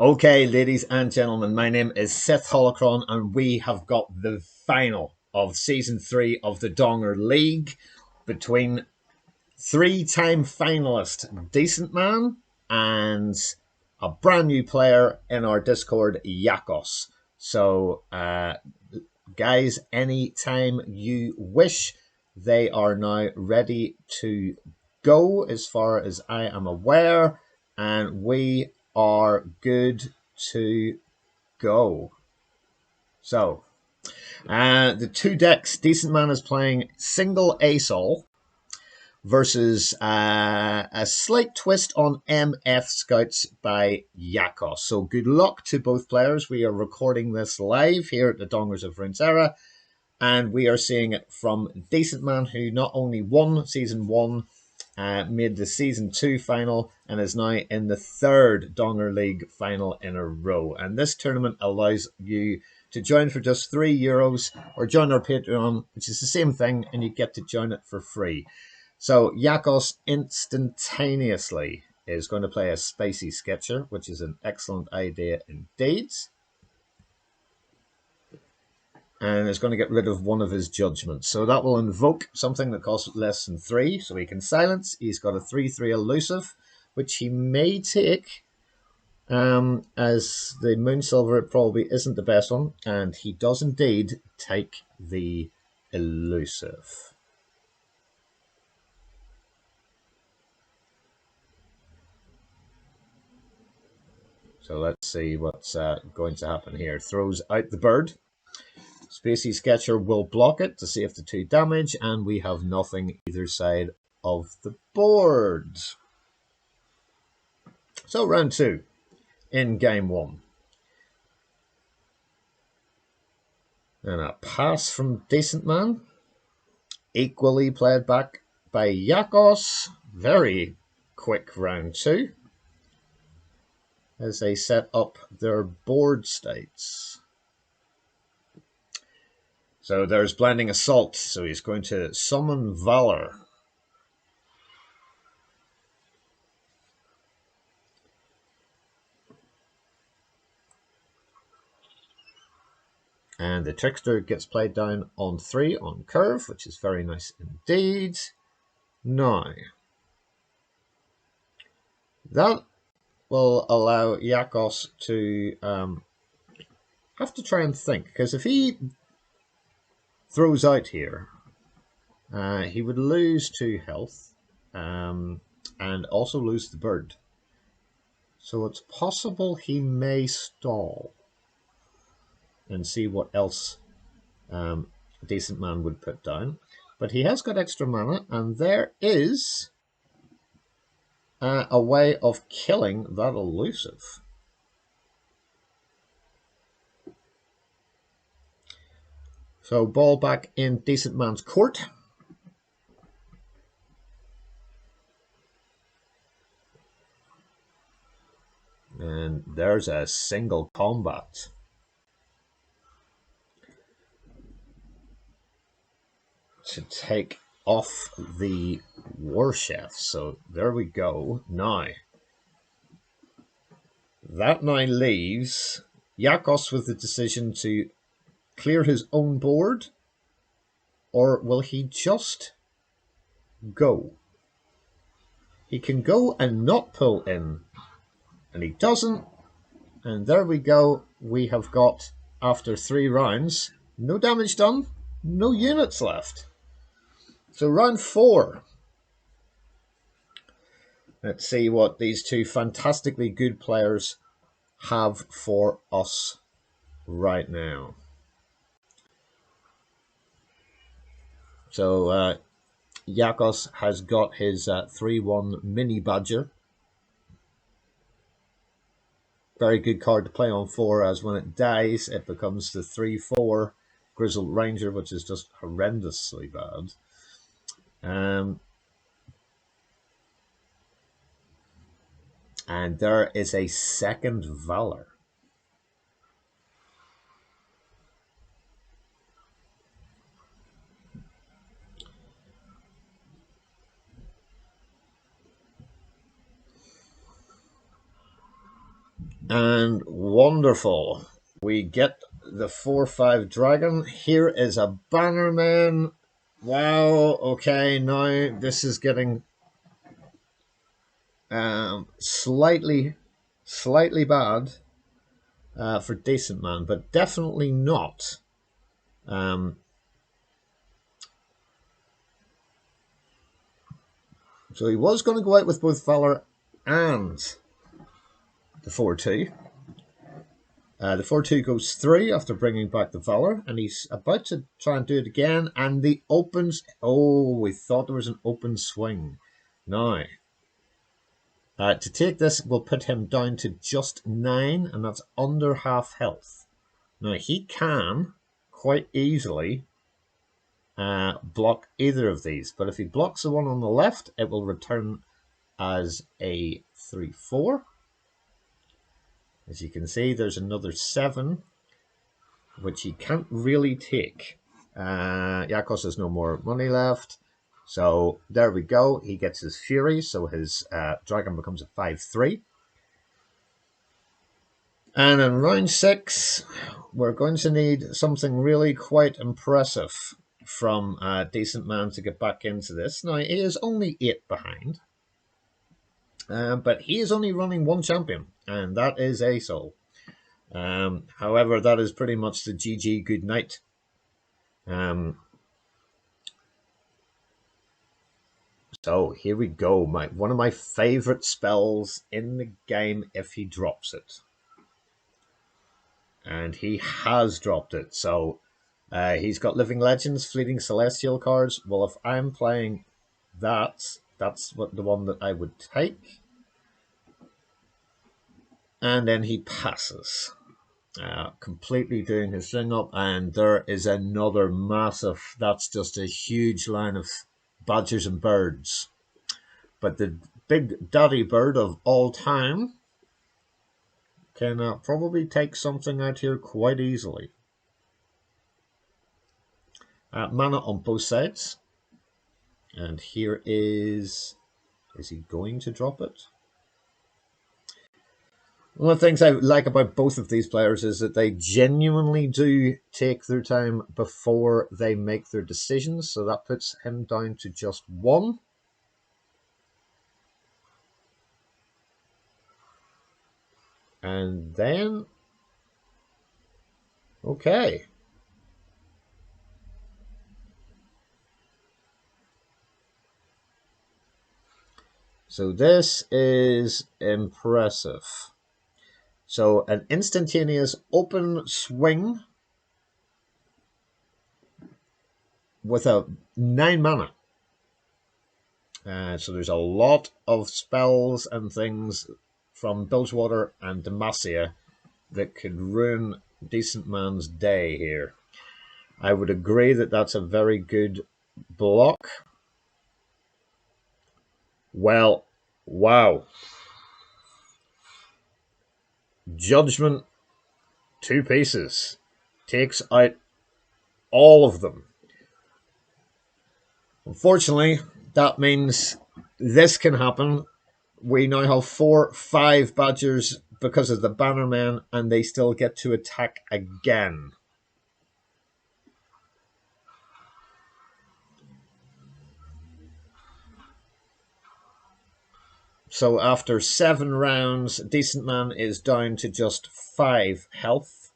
Okay, ladies and gentlemen, my name is Seth Holocron, and we have got the final of Season 3 of the Donger League between three-time finalist Decentman and a brand new player in our Discord, Jacos. So, guys, anytime you wish, they are now ready to go as far as I am aware, and we are good to go. So, the two decks, Decentman is playing single Ace-All versus a slight twist on MF Scouts by Jacos. So good luck to both players. We are recording this live here at the Dongers of Runeterra, and we are seeing it from Decentman, who not only won Season 1, made the Season 2 final, and is now in the third Donger League final in a row. And this tournament allows you to join for just €3 or join our Patreon, which is the same thing, and you get to join it for free. So Jacos instantaneously is going to play a Spicy Sketcher, which is an excellent idea indeed. And is going to get rid of one of his judgments. So that will invoke something that costs less than 3, so he can silence. He's got a 3/3 elusive, which he may take, as the Moonsilver it probably isn't the best one, and he does indeed take the elusive. So let's see what's going to happen here. Throws out the bird. Spacey Sketcher will block it to save the 2 damage, and we have nothing either side of the board. So round 2 in game 1. And a pass from Decentman. Equally played back by Jacos. Very quick round 2. As they set up their board states. So there's Blinding Assault. So he's going to summon Valor. And the Trickster gets played down on 3 on curve, which is very nice indeed. Now, that will allow Jacos to have to try and think, because if he throws out here, he would lose 2 health and also lose the bird. So it's possible he may stall and see what else Decentman would put down. But he has got extra mana, and there is a way of killing that elusive. So ball back in Decentman's court. And there's a single combat. To take off the War Chef. So there we go. Now, that now leaves Jacos with the decision to clear his own board, or will he just go? He can go and not pull in, and he doesn't. And there we go. We have got, after 3 rounds, no damage done, no units left. So round 4. Let's see what these two fantastically good players have for us right now. So Jacos has got his 3/1 Mini Badger. Very good card to play on 4, as when it dies, it becomes the 3/4 Grizzled Ranger, which is just horrendously bad. And there is a second Valor. And wonderful. We get the 4/5 dragon. Here is a bannerman. Wow, okay, now this is getting slightly bad for Decentman, but definitely not. So he was going to go out with both Valor and the 4/2. The 4/2 goes 3 after bringing back the Valor, and he's about to try and do it again, and the opens... Oh, we thought there was an open swing. Now, to take this will put him down to just 9, and that's under half health. Now, he can quite easily block either of these, but if he blocks the one on the left, it will return as a 3/4. As you can see, there's another 7, which he can't really take. Jacos has no more money left. So there we go. He gets his Fury, so his dragon becomes a 5/3. And in round 6, we're going to need something really quite impressive from Decentman to get back into this. Now, he is only 8 behind. But he is only running one champion, and that is Asol. However, that is pretty much the GG good night. So here we go. One of my favorite spells in the game if he drops it. And he has dropped it. So he's got Living Legends, Fleeting Celestial cards. Well, if I'm playing that, that's the one that I would take. And then he passes. Completely doing his thing up, and there is another massive, that's just a huge line of badgers and birds. But the big daddy bird of all time can probably take something out here quite easily. Mana on both sides, and here is he going to drop it? One of the things I like about both of these players is that they genuinely do take their time before they make their decisions. So that puts him down to just 1. And then... Okay. So this is impressive. So an instantaneous open swing with a 9 mana. So there's a lot of spells and things from Bilgewater and Demacia that could ruin Decentman's day here. I would agree that that's a very good block. Well, wow. Judgment, 2 pieces. Takes out all of them. Unfortunately, that means this can happen. We now have 4/5 badgers because of the Bannerman, and they still get to attack again. So after 7 rounds, Decentman is down to just 5 health.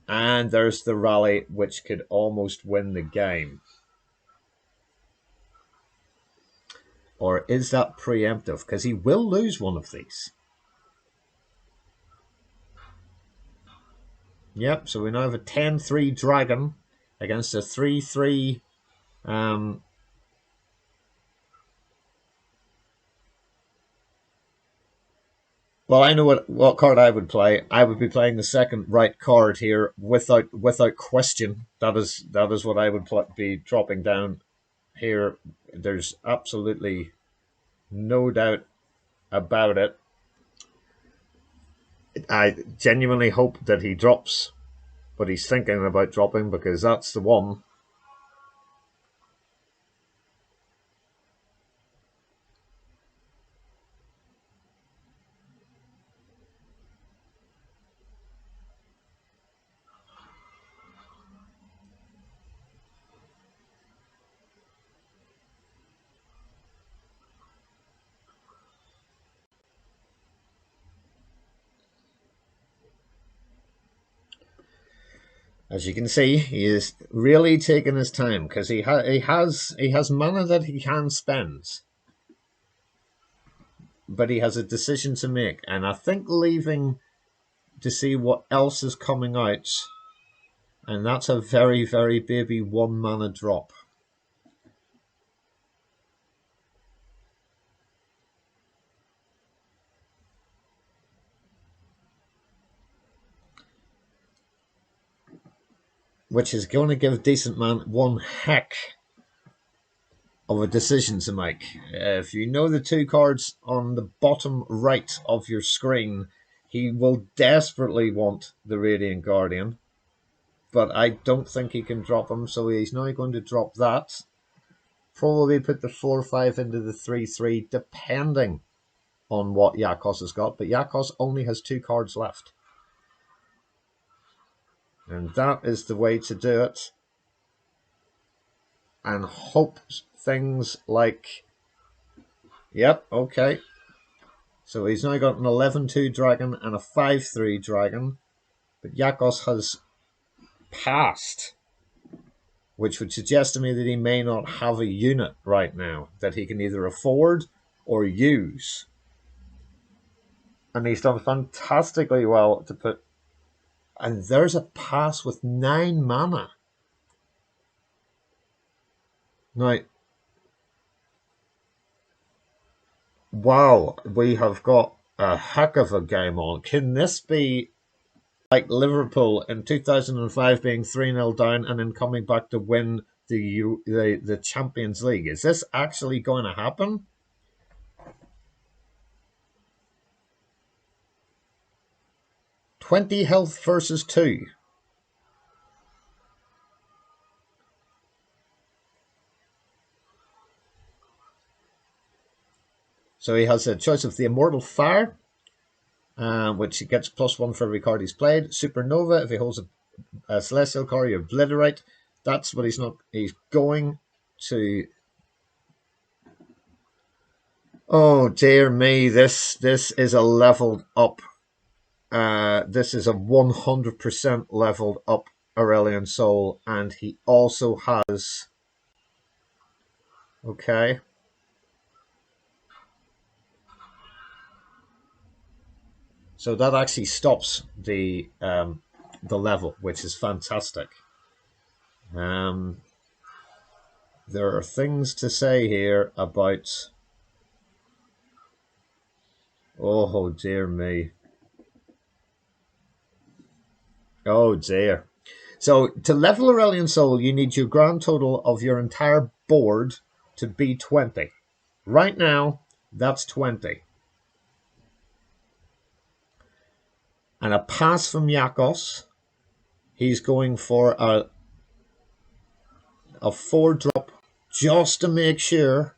And there's the rally, which could almost win the game. Or is that preemptive? Because he will lose one of these. Yep, so we now have a 10/3 dragon against a 3/3 well, I know what card I would play. I would be playing the second right card here without question. That is what I would be dropping down here. There's absolutely no doubt about it. I genuinely hope that he drops, but he's thinking about dropping because that's the one. As you can see, he is really taking his time because he has mana that he can spend, but he has a decision to make, and I think leaving to see what else is coming out, and that's a very, very baby 1 mana drop. Which is going to give Decentman one heck of a decision to make. If you know the 2 cards on the bottom right of your screen, he will desperately want the Radiant Guardian, but I don't think he can drop him, so he's now going to drop that. Probably put the 4/5 into the 3/3, depending on what Jacos has got, but Jacos only has 2 cards left. And that is the way to do it. And hope things like... Yep, okay. So he's now got an 11/2 dragon and a 5/3 dragon. But Jacos has passed, which would suggest to me that he may not have a unit right now that he can either afford or use. And he's done fantastically well to put... And there's a pass with 9 mana. Now, wow, we have got a heck of a game on. Can this be like Liverpool in 2005 being 3-0 down and then coming back to win the Champions League? Is this actually going to happen? "20 health versus 2. So he has a choice of the Immortal Fire, which he gets +1 for every card he's played. Supernova, if he holds a Celestial card, you Obliterate. That's what he's going to... Oh dear me, this is a leveled up. This is a 100% leveled up Aurelion Soul, and he also has... Okay. So that actually stops the level, which is fantastic. There are things to say here about... Oh dear me. Oh dear. So to level Aurelion Soul, you need your grand total of your entire board to be 20. Right now, that's 20. And a pass from Jacos. He's going for a 4-drop just to make sure.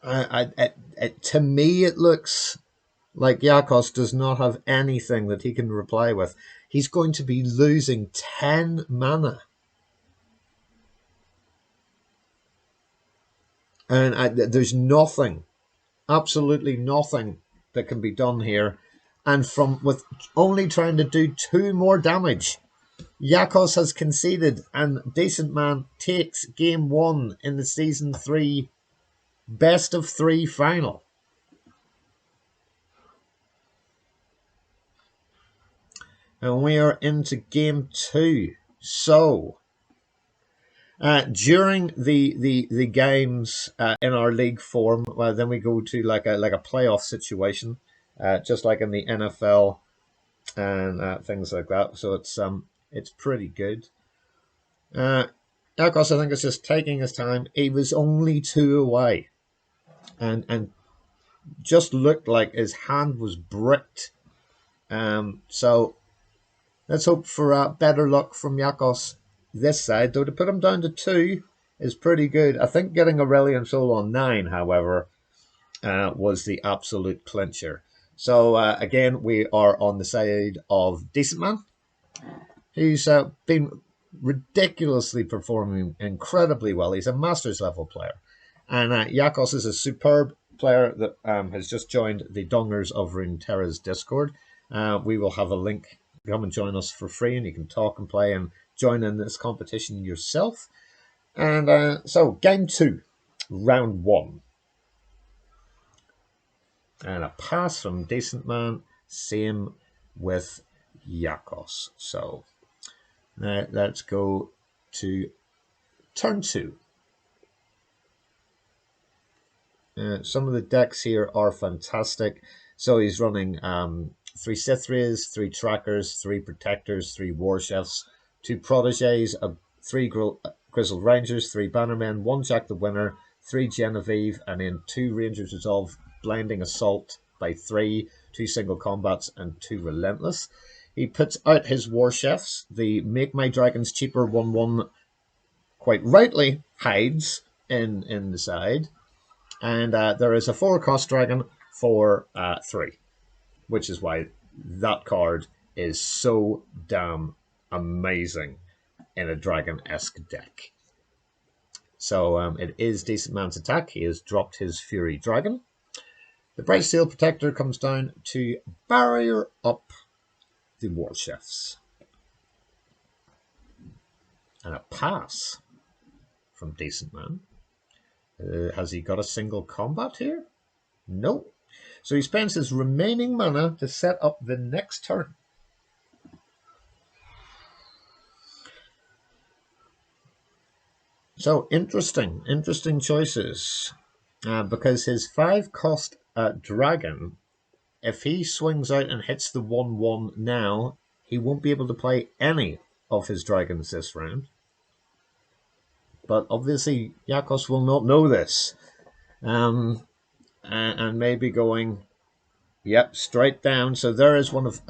To me, it looks like Jacos does not have anything that he can reply with. He's going to be losing 10 mana. And there's nothing, absolutely nothing that can be done here. And with only trying to do 2 more damage, Jacos has conceded, and Decentman takes game 1 in the season 3 best of 3 final. And we are into game 2. So during the games in our league form, well, then we go to like a playoff situation, just like in the NFL and things like that. So it's pretty good. Jacos, I think, is just taking his time. He was only 2 away, and just looked like his hand was bricked. So let's hope for better luck from Jacos this side. Though to put him down to 2 is pretty good. I think getting Aurelion Soul on 9, however, was the absolute clincher. So again, we are on the side of Decentman, who's been ridiculously performing incredibly well. He's a Masters level player. And Jacos is a superb player that has just joined the Dongers of Runeterra's Discord. we will have a link. Come and join us for free, and you can talk and play and join in this competition yourself. And so, game 2, round 1. And a pass from Decentman, same with Jacos. So, now let's go to turn 2. Some of the decks here are fantastic. So he's running 3 Cythrias, 3 Trackers, 3 Protectors, 3 Warchefs, 2 Proteges, 3 Grizzled Rangers, 3 Bannermen, 1 Jack the Winner, 3 Genevieve, and then 2 Rangers Resolve, Blinding Assault by 3, 2 Single Combats, and 2 Relentless. He puts out his Warchefs. The Make My Dragons Cheaper 1-1 quite rightly hides in the side. And there is a 4-cost dragon for 3, which is why that card is so damn amazing in a dragon-esque deck. So it is Decentman's attack. He has dropped his Fury Dragon. The Bright Steel Protector comes down to barrier up the Warchefs. And a pass from Decentman. Has he got a single combat here? No. So he spends his remaining mana to set up the next turn. So interesting choices. Because his 5-cost dragon, if he swings out and hits the 1-1 now, he won't be able to play any of his dragons this round. But obviously, Jacos will not know this. And maybe going, yep, straight down. So there is one of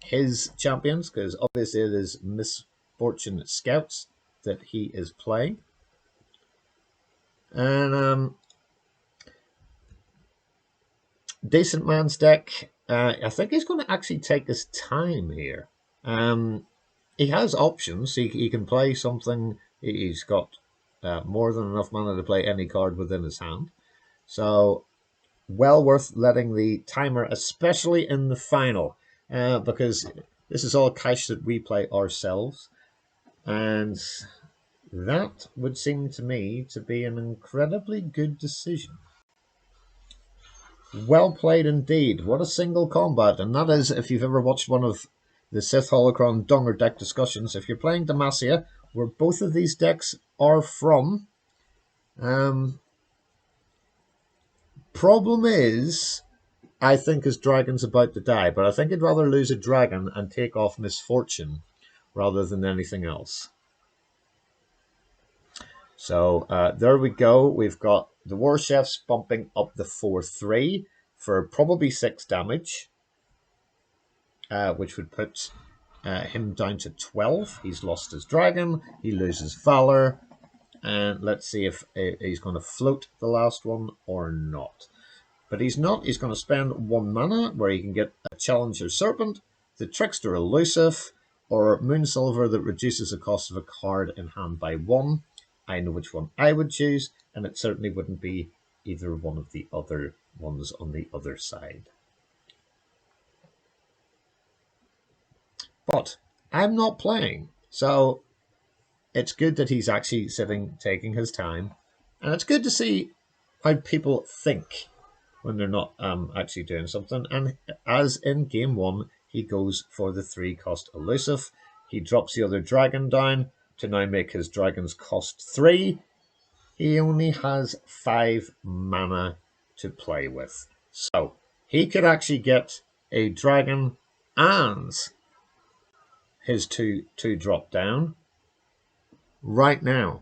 his champions, because obviously it is Misfortune Scouts that he is playing. And Decentman's deck, I think he's going to actually take his time here. He has options. He can play something. He's got more than enough mana to play any card within his hand. So, well worth letting the timer, especially in the final, because this is all cash that we play ourselves. And that would seem to me to be an incredibly good decision. Well played indeed. What a single combat. And that is, if you've ever watched one of the Sith Holocron Donger deck discussions, if you're playing Demacia, where both of these decks are from, problem is, I think his dragon's about to die, but I think he'd rather lose a dragon and take off Misfortune rather than anything else. So there we go. We've got the Warchefs bumping up the 4-3 for probably 6 damage, which would put him down to 12. He's lost his dragon. He loses Valor. And let's see if he's going to float the last one or not. But he's not. He's going to spend 1 mana where he can get a Challenger Serpent, the Trickster Elusive, or Moonsilver that reduces the cost of a card in hand by 1. I know which one I would choose, and it certainly wouldn't be either one of the other ones on the other side. But I'm not playing, so it's good that he's actually sitting, taking his time, and it's good to see how people think when they're not actually doing something. And as in game 1, he goes for the 3-cost Elusive. He drops the other dragon down to now make his dragons cost 3. He only has 5 mana to play with. So he could actually get a dragon and his 2 drop down right now.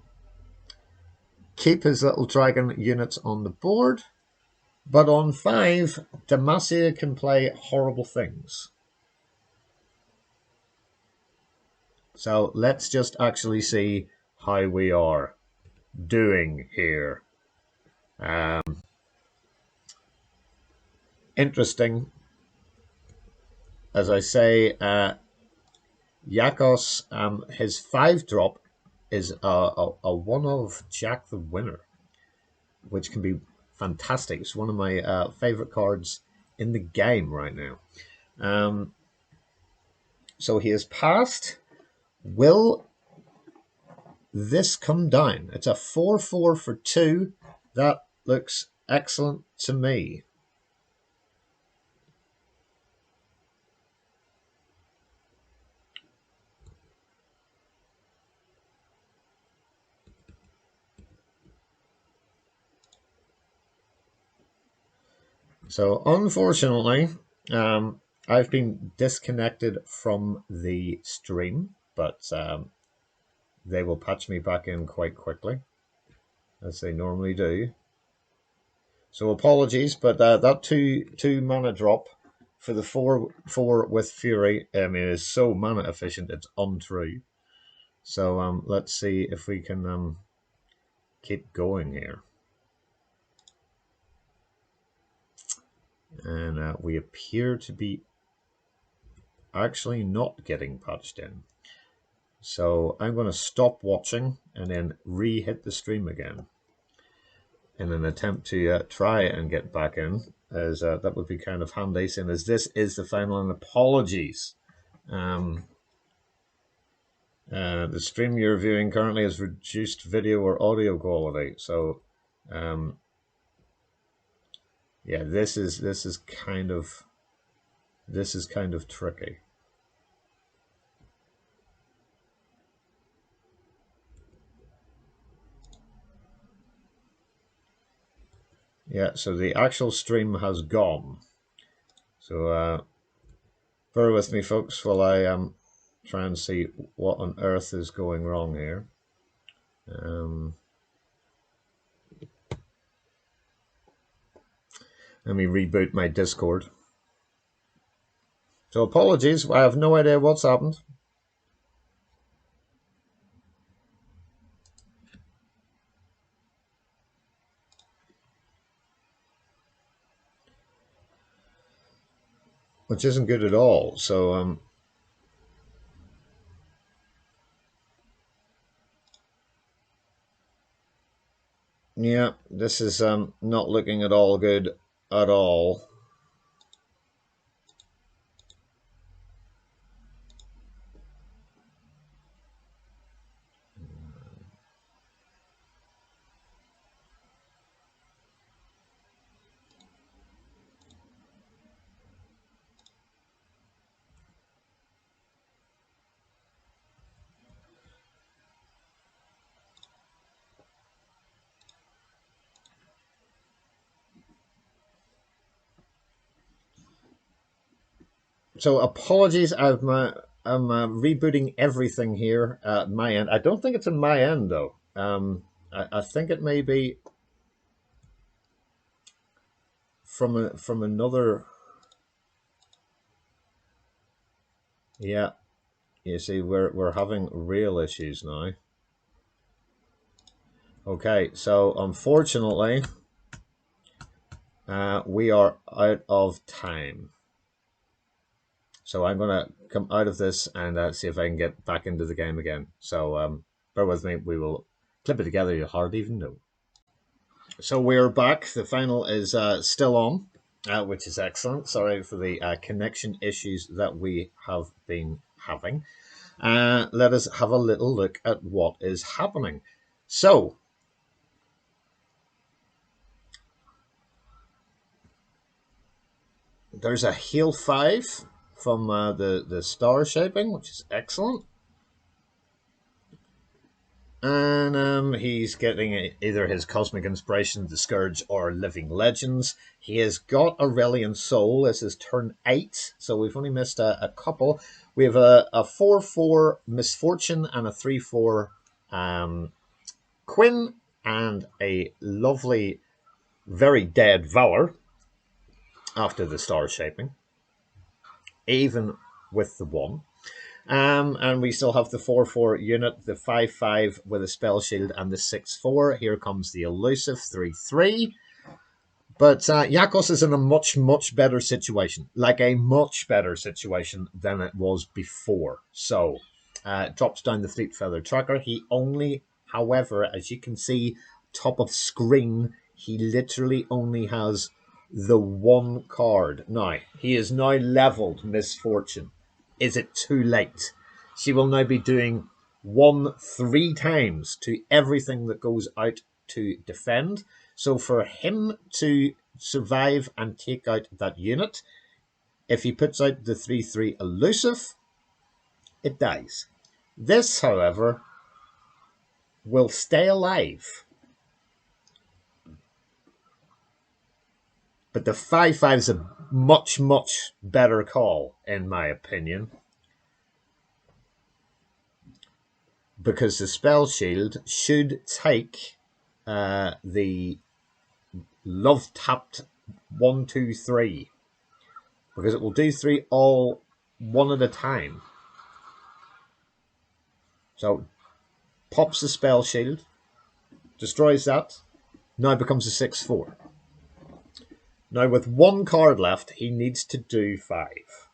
Keep his little dragon units on the board. But on 5, Demacia can play horrible things. So let's just actually see how we are doing here. Interesting. As I say, Jacos, his 5-drop is a one of Jack the Winner, which can be fantastic. It's one of my favorite cards in the game right now. So he has passed. Will this come down? It's a 4-4 for 2. That looks excellent to me. So unfortunately, I've been disconnected from the stream, but they will patch me back in quite quickly, as they normally do. So apologies, but that two mana drop for the 4-4 with Fury, I mean, is so mana efficient, it's untrue. So let's see if we can keep going here. And we appear to be actually not getting patched in. So I'm going to stop watching and then re-hit the stream again in an attempt to try and get back in, as that would be kind of handy, seeing as this is the final. And apologies. The stream you're viewing currently has reduced video or audio quality. So, yeah, this is kind of tricky. Yeah, so the actual stream has gone. So bear with me, folks, while I try and see what on earth is going wrong here. Let me reboot my Discord. So apologies, I have no idea what's happened. Which isn't good at all. So yeah, this is not looking at all good at all. So apologies, I'm rebooting everything here at my end. I don't think it's in my end though. I think it may be from another. Yeah, you see, we're having real issues now. Okay, so unfortunately, we are out of time. So I'm going to come out of this and see if I can get back into the game again. So bear with me. We will clip it together. You hardly even know. So we're back. The final is still on, which is excellent. Sorry for the connection issues that we have been having. Let us have a little look at what is happening. So, there's a heal 5 from the star shaping, which is excellent. And he's getting either his Cosmic Inspiration, the Scourge, or Living Legends. He has got Aurelian Soul. This is turn 8, so we've only missed a couple. We have a 4-4 Misfortune and a 3-4 Quinn, and a lovely, very dead Valor after the star shaping, even with the 1. And we still have the 4-4 unit, the 5-5 with a spell shield, and the 6-4. Here comes the elusive 3-3. But Jacos is in a much, much better situation, like a much better situation than it was before. So, drops down the Fleet Feather Tracker. He only, however, as you can see, top of screen, he literally only has the one card. Now, he is now leveled Misfortune. Is it too late? She will now be doing 1 3 times to everything that goes out to defend. So for him to survive and take out that unit, if he puts out the 3/3 elusive, it dies. This, however, will stay alive. But the 5/5 is a much, much better call, in my opinion. Because the spell shield should take the love tapped 1 2 3, because it will do 3 all one at a time. So pops the spell shield, destroys that, now becomes a 6/4. Now with 1 card left, he needs to do 5.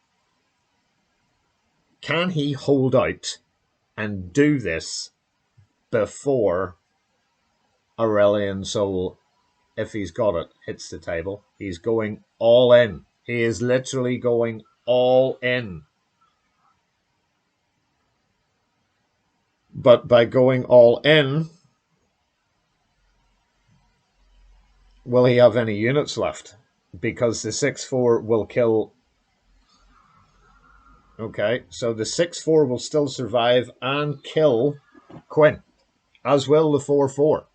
Can he hold out and do this before Aurelian Soul, if he's got it, hits the table? He's going all in. He is literally going all in. But by going all in, will he have any units left? Because the 6/4 will kill. Okay, so the 6/4 will still survive and kill Quinn, as will the 4/4.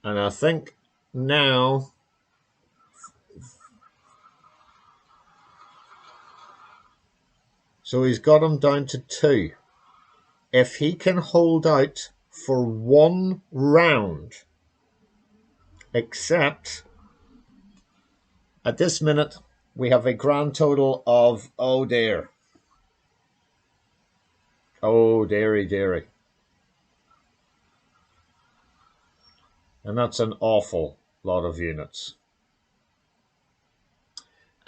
And I think now, so he's got him down to 2. If he can hold out for 1 round, except at this minute we have a grand total of, oh dear, oh dearie dearie, and that's an awful lot of units.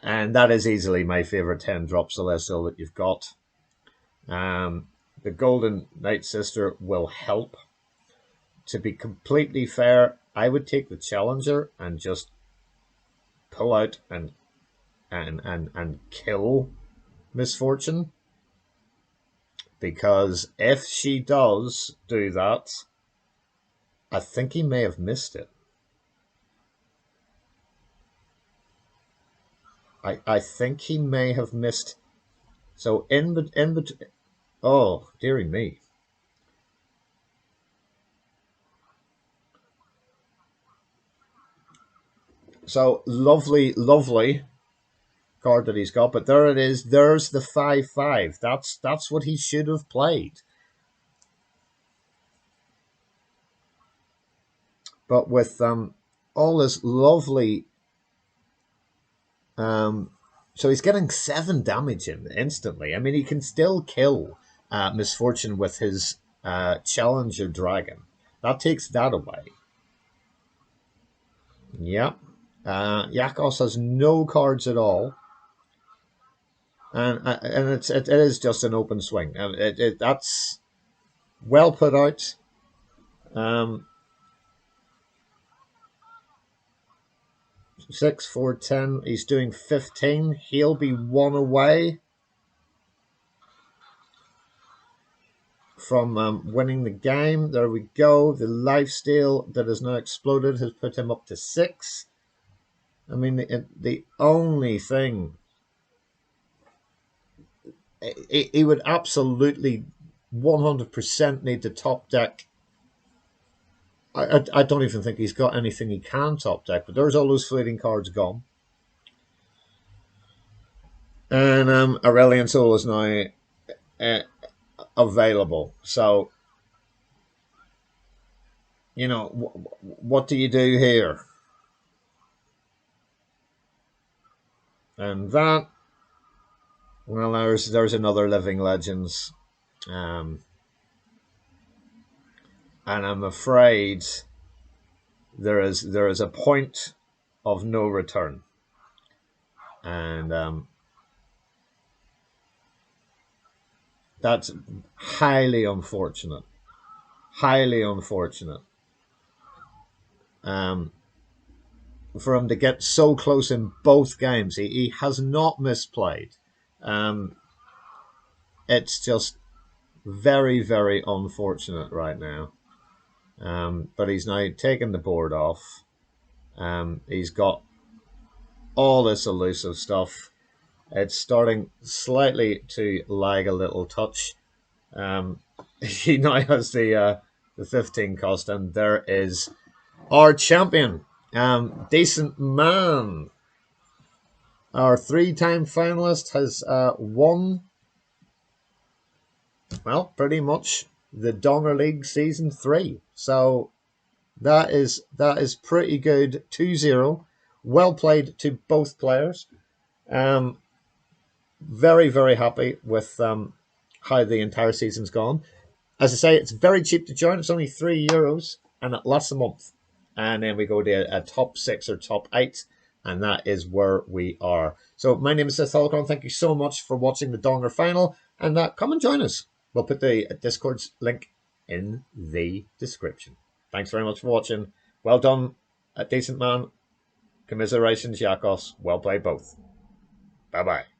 And that is easily my favorite 10 drop Celestial that you've got. The Golden Night Sister will help. To be completely fair, I would take the Challenger and just pull out and kill Misfortune. Because if she does do that, I think he may have missed it. I think he may have missed. So in between. Oh, dearie me. So lovely, lovely card that he's got. But there it is. There's the 5/5. That's what he should have played. But with all this lovely, so he's getting 7 damage in instantly. I mean, he can still kill Misfortune with his Challenger Dragon. That takes that away. Yep. Jacos has no cards at all, and it is just an open swing, and that's well put out. 6 4 10. He's doing 15. He'll be 1 away from winning the game. There we go. The lifesteal that has now exploded has put him up to 6. I mean, the only thing, he would absolutely 100% need to top deck. I don't even think he's got anything he can top deck, but there's all those fleeting cards gone. And Aurelian Soul is now available. So, you know, what do you do here? And that, well, there's another Living Legends. And I'm afraid there is a point of no return. And that's highly unfortunate. Highly unfortunate. for him to get so close in both games. He has not misplayed. It's just very, very unfortunate right now. But he's now taken the board off. He's got all this elusive stuff. It's starting slightly to lag a little touch. He now has the 15 cost, and there is our champion, Decentman. Our three-time finalist has won, well, pretty much the Donger League Season 3. So that is pretty good. 2-0. Well played to both players. Very, very happy with how the entire season's gone. As I say, it's very cheap to join. It's only €3, and it lasts a month. And then we go to a top 6 or top 8, and that is where we are. So my name is Seth Holocron. Thank you so much for watching the Donger final, and come and join us. We'll put the Discord's link in the description. Thanks very much for watching. Well done, Decentman. Commiserations, Jacos. Well played both. Bye-bye.